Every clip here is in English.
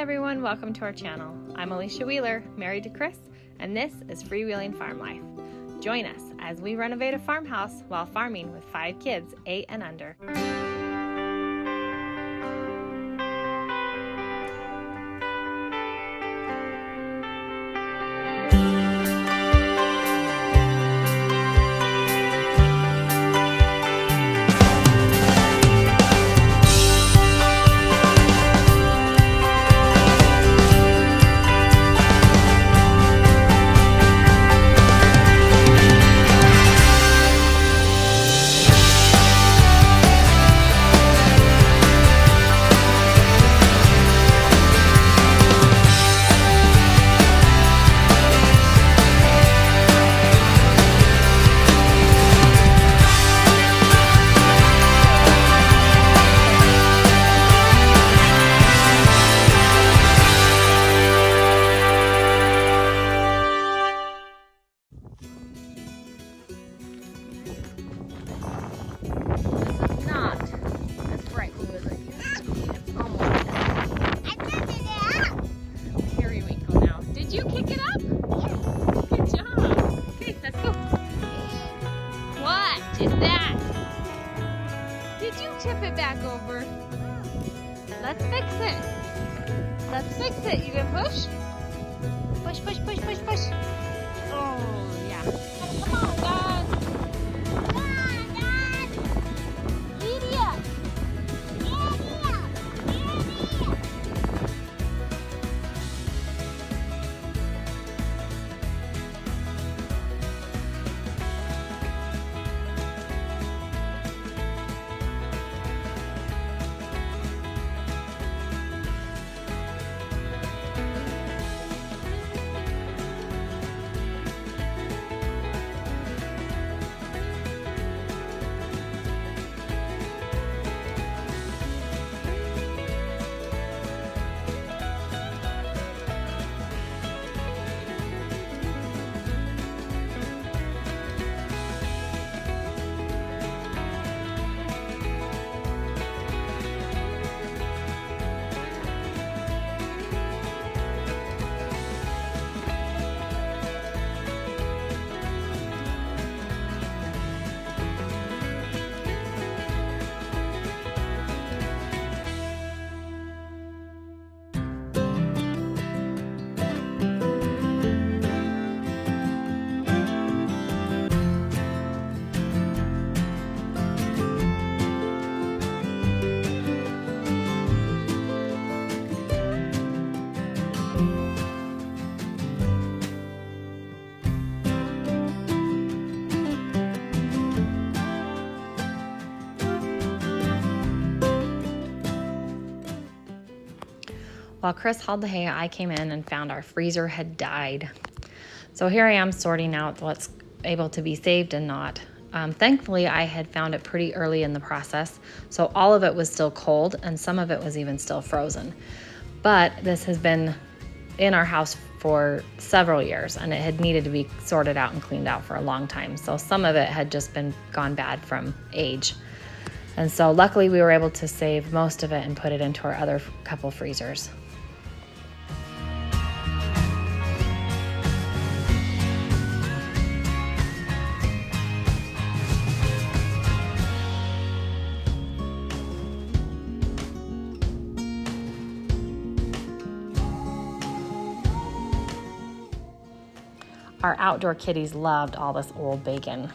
everyone, welcome to our channel. I'm Alicia Wheeler, married to Chris, and this is Freewheeling Farm Life. Join us as we renovate a farmhouse while farming with 5 kids, 8 and under. Tip it back over. Let's fix it. Let's fix it. You gonna push? Push, push, push, push, push. Oh, yeah. Come on, Dad. Come on, Dad. Lydia. Lydia. Lydia. While Chris hauled the hay, I came in and found our freezer had died. So here I am sorting out what's able to be saved and not. Thankfully, I had found it pretty early in the process, so all of it was still cold and some of it was even still frozen. But this has been in our house for several years and it had needed to be sorted out and cleaned out for a long time. So some of it had just been gone bad from age. And so luckily we were able to save most of it and put it into our other couple freezers. Our outdoor kitties loved all this old bacon.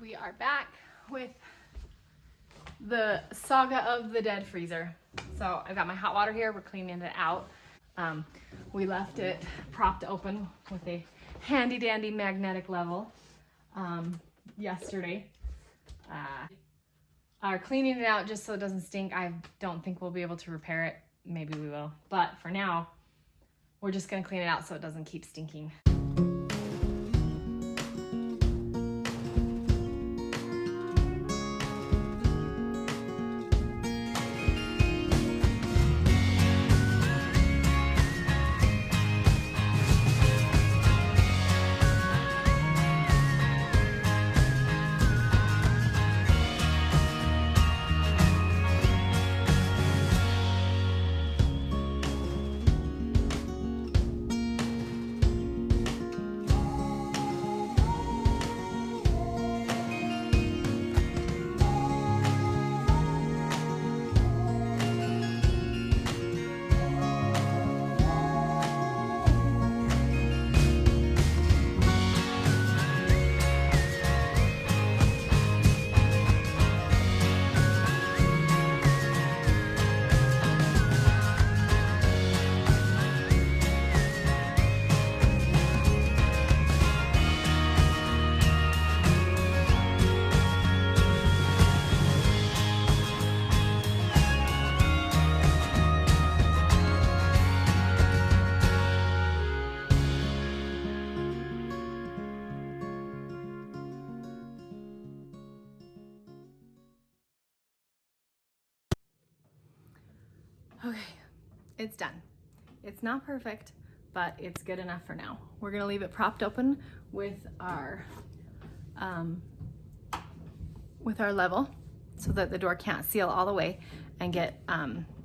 We are back with the saga of the dead freezer. So I've got my hot water here. We're cleaning it out. We left it propped open with a handy dandy magnetic level yesterday. Are cleaning it out just so it doesn't stink. I don't think we'll be able to repair it. Maybe we will. But for now, we're just gonna clean it out so it doesn't keep stinking. Okay, it's done. It's not perfect, but it's good enough for now. We're gonna leave it propped open with our level so that the door can't seal all the way and get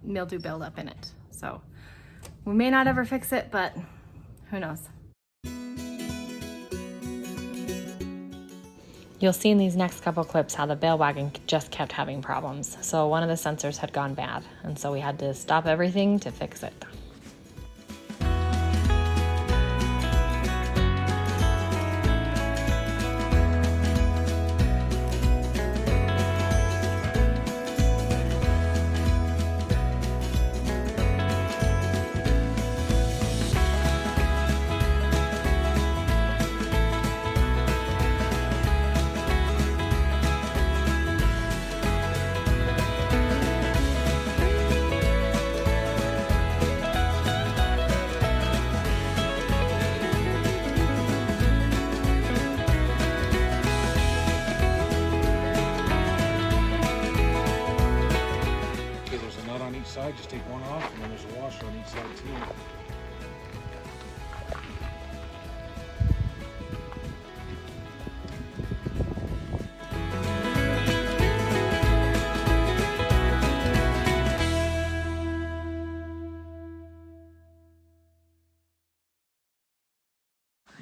mildew buildup in it. So we may not ever fix it, but who knows? You'll see in these next couple clips how the Balewagon just kept having problems. So one of the sensors had gone bad, and so we had to stop everything to fix it. Side, just take one off, and then there's a washer on each side too.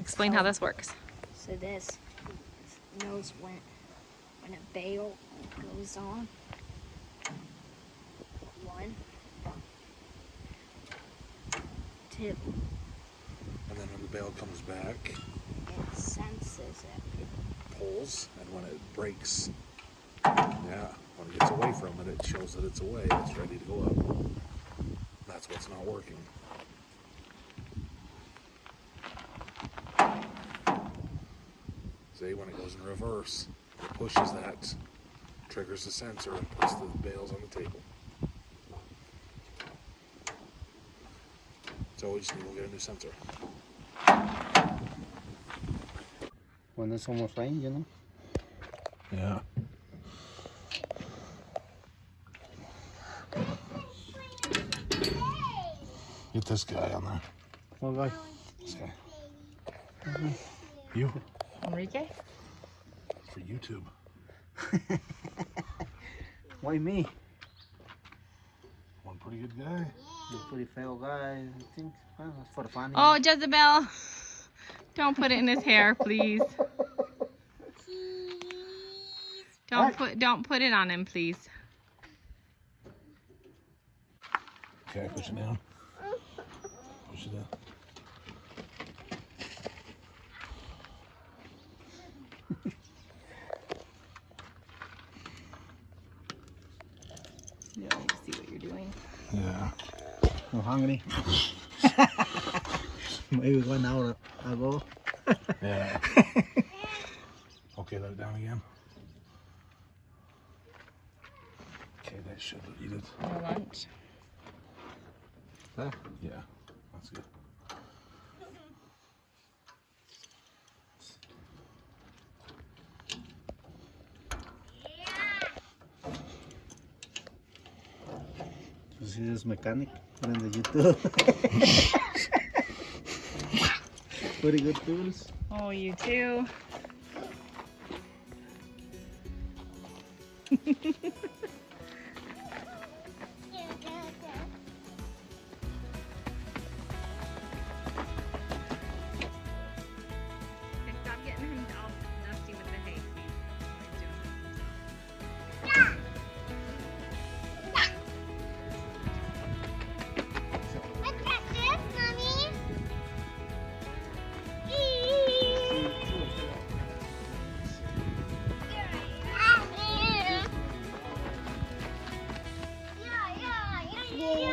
Explain how this works. So this knows when a bale goes on. 1, 2. And then when the bale comes back, It senses it. it pulls, and when it breaks, yeah, when it gets away from it, it shows that it's away, it's ready to go up. That's what's not working. See, when it goes in reverse, it pushes that, triggers the sensor, and puts the bales on the table. So we just need to get a new sensor. When it's almost rain, you know? Yeah. Get this guy on there. What guy? This guy. You. Enrique? For YouTube. Why me? One pretty good guy. You're a pretty fail guy, I think. Well, that's for the fun. Oh, Jezebel, don't put it in his hair, please. Don't put it on him, please. Okay, push it down. Push it down. You don't need to see what you're doing. Yeah. I'm hungry. Maybe 1 hour ago. Yeah. Okay, let it down again. Okay, that should eat it. No lunch. Huh? Yeah, that's good. This is mechanic from the YouTube. Very good tools. Oh, you too. Stop getting him all nasty with the hay. Yeah.